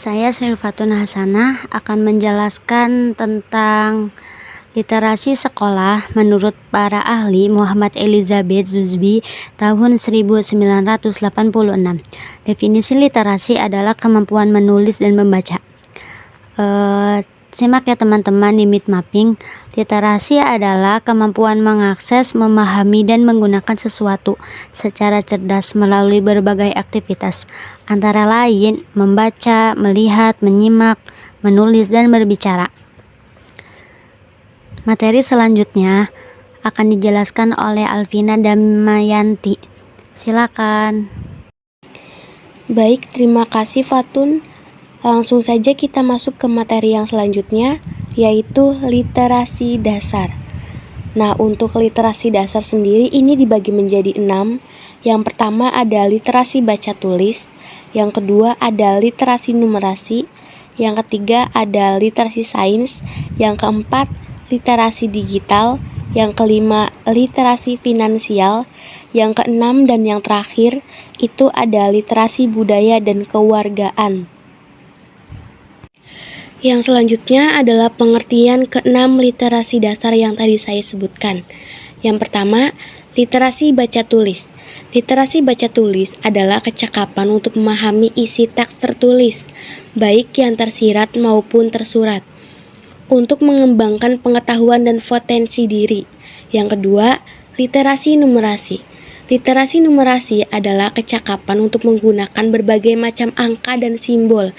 Saya Sri Fatun Hasanah akan menjelaskan tentang literasi sekolah menurut para ahli Muhammad Elizabeth Zuhbi tahun 1986. Definisi literasi adalah kemampuan menulis dan membaca. Simak ya teman-teman di Meet Mapping. Literasi adalah kemampuan mengakses, memahami, dan menggunakan sesuatu secara cerdas melalui berbagai aktivitas, antara lain membaca, melihat, menyimak, menulis, dan berbicara. Materi selanjutnya akan dijelaskan oleh Alvina Damayanti. Silakan. Baik, terima kasih Fatun. Langsung saja kita masuk ke materi yang selanjutnya, yaitu literasi dasar. Nah, untuk literasi dasar sendiri ini dibagi menjadi 6. Yang pertama ada literasi baca tulis, yang kedua ada literasi numerasi, yang ketiga ada literasi sains, yang keempat literasi digital, yang kelima literasi finansial, yang keenam dan yang terakhir itu ada literasi budaya dan kewargaan. Yang selanjutnya adalah pengertian keenam literasi dasar yang tadi saya sebutkan. Yang pertama, literasi baca tulis. Literasi baca tulis adalah kecakapan untuk memahami isi teks tertulis, baik yang tersirat maupun tersurat, untuk mengembangkan pengetahuan dan potensi diri. Yang kedua, literasi numerasi. Literasi numerasi adalah kecakapan untuk menggunakan berbagai macam angka dan simbol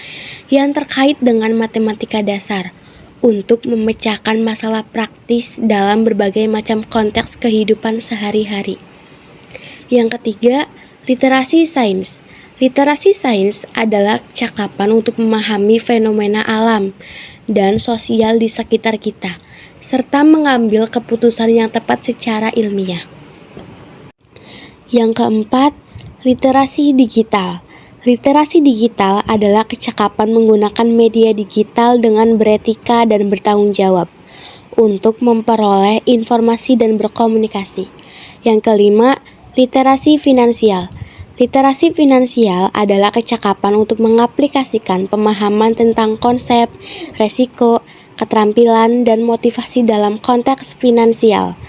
yang terkait dengan matematika dasar untuk memecahkan masalah praktis dalam berbagai macam konteks kehidupan sehari-hari. Yang ketiga, literasi sains. Literasi sains adalah cakapan untuk memahami fenomena alam dan sosial di sekitar kita, serta mengambil keputusan yang tepat secara ilmiah. Yang keempat, literasi digital. Literasi digital adalah kecakapan menggunakan media digital dengan beretika dan bertanggung jawab untuk memperoleh informasi dan berkomunikasi. Yang kelima, literasi finansial. Literasi finansial adalah kecakapan untuk mengaplikasikan pemahaman tentang konsep, resiko, keterampilan, dan motivasi dalam konteks finansial.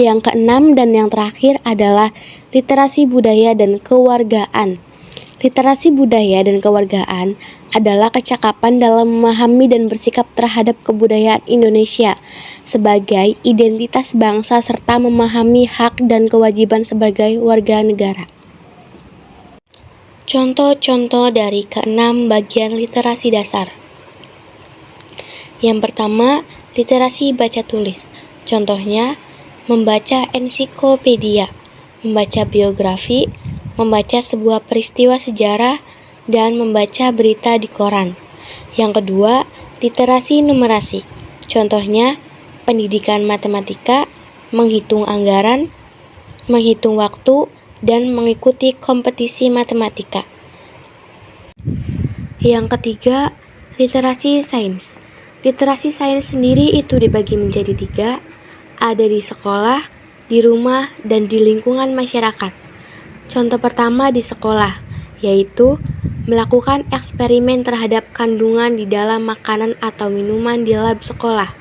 Yang keenam dan yang terakhir adalah literasi budaya dan kewargaan. Literasi budaya dan kewargaan adalah kecakapan dalam memahami dan bersikap terhadap kebudayaan Indonesia sebagai identitas bangsa serta memahami hak dan kewajiban sebagai warga negara. Contoh-contoh dari keenam bagian literasi dasar. Yang pertama, literasi baca tulis. Contohnya, membaca ensiklopedia, membaca biografi, membaca sebuah peristiwa sejarah, dan membaca berita di koran. Yang kedua, literasi numerasi. Contohnya, pendidikan matematika, menghitung anggaran, menghitung waktu, dan mengikuti kompetisi matematika. Yang ketiga, literasi sains. Literasi sains sendiri itu dibagi menjadi 3, ada di sekolah, di rumah, dan di lingkungan masyarakat. Contoh pertama di sekolah, yaitu melakukan eksperimen terhadap kandungan di dalam makanan atau minuman di lab sekolah.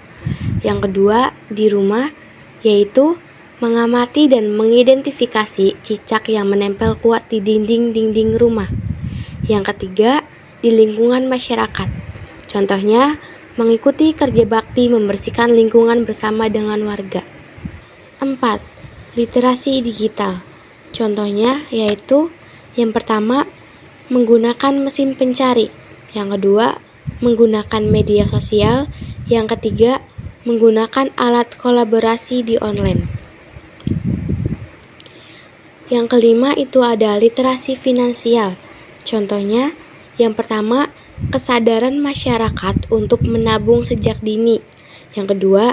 Yang kedua, di rumah, yaitu mengamati dan mengidentifikasi cicak yang menempel kuat di dinding-dinding rumah. Yang ketiga, di lingkungan masyarakat. Contohnya, mengikuti kerja bakti membersihkan lingkungan bersama dengan warga. 4. Literasi digital. Contohnya yaitu yang pertama, menggunakan mesin pencari. Yang kedua, menggunakan media sosial. Yang ketiga, menggunakan alat kolaborasi di online. Yang kelima itu ada literasi finansial. Contohnya Yang pertama, kesadaran masyarakat untuk menabung sejak dini. Yang kedua,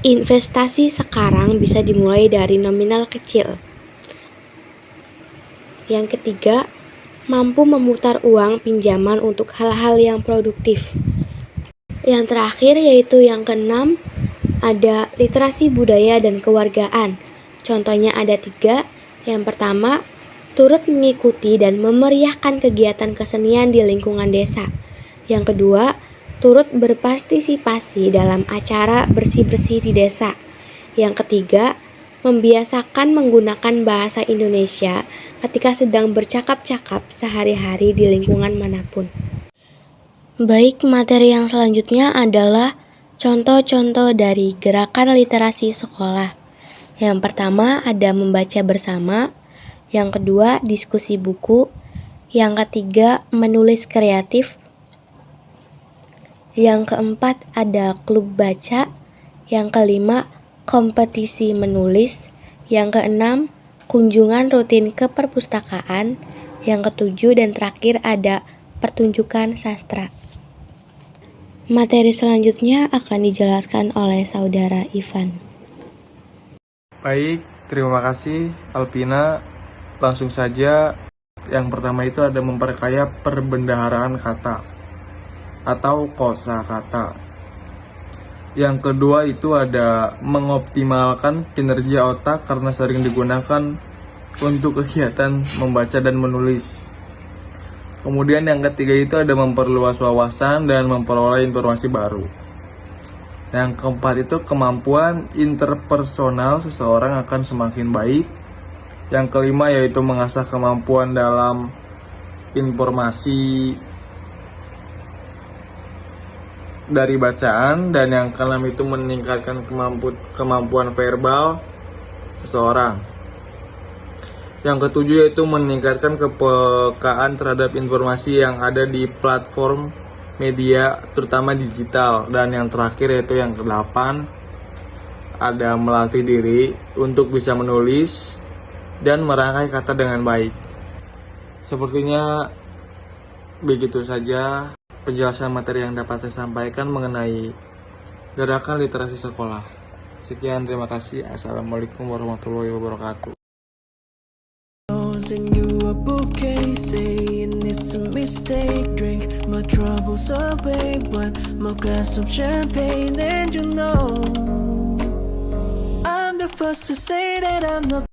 investasi sekarang bisa dimulai dari nominal kecil. Yang ketiga, mampu memutar uang pinjaman untuk hal-hal yang produktif. Yang terakhir yaitu yang keenam, ada literasi budaya dan kewargaan. Contohnya ada 3. Yang pertama, turut mengikuti dan memeriahkan kegiatan kesenian di lingkungan desa. Yang kedua, turut berpartisipasi dalam acara bersih-bersih di desa. Yang ketiga, membiasakan menggunakan bahasa Indonesia ketika sedang bercakap-cakap sehari-hari di lingkungan manapun. Baik, materi yang selanjutnya adalah contoh-contoh dari gerakan literasi sekolah. Yang pertama ada membaca bersama, yang kedua diskusi buku, yang ketiga menulis kreatif, yang keempat ada klub baca, yang kelima kompetisi menulis, yang keenam kunjungan rutin ke perpustakaan, yang ketujuh dan terakhir ada pertunjukan sastra. Materi selanjutnya akan dijelaskan oleh saudara Ivan. Baik, terima kasih Alpina. Langsung saja, yang pertama itu ada memperkaya perbendaharaan kata atau kosakata. Yang kedua itu ada mengoptimalkan kinerja otak karena sering digunakan untuk kegiatan membaca dan menulis. Kemudian yang ketiga itu ada memperluas wawasan dan memperoleh informasi baru. Yang keempat itu kemampuan interpersonal seseorang akan semakin baik. Yang kelima yaitu mengasah kemampuan dalam informasi dari bacaan. Dan yang keenam itu meningkatkan kemampuan verbal seseorang. Yang ketujuh yaitu meningkatkan kepekaan terhadap informasi yang ada di platform media, terutama digital. Dan yang terakhir yaitu yang ke-8 ada melatih diri untuk bisa menulis dan merangkai kata dengan baik. Sepertinya begitu saja penjelasan materi yang dapat saya sampaikan mengenai gerakan literasi sekolah. Sekian, terima kasih. Assalamualaikum warahmatullahi wabarakatuh. And you a bouquet, saying it's a mistake. Drink my troubles away, but my glass of champagne, and you know I'm the first to say that I'm not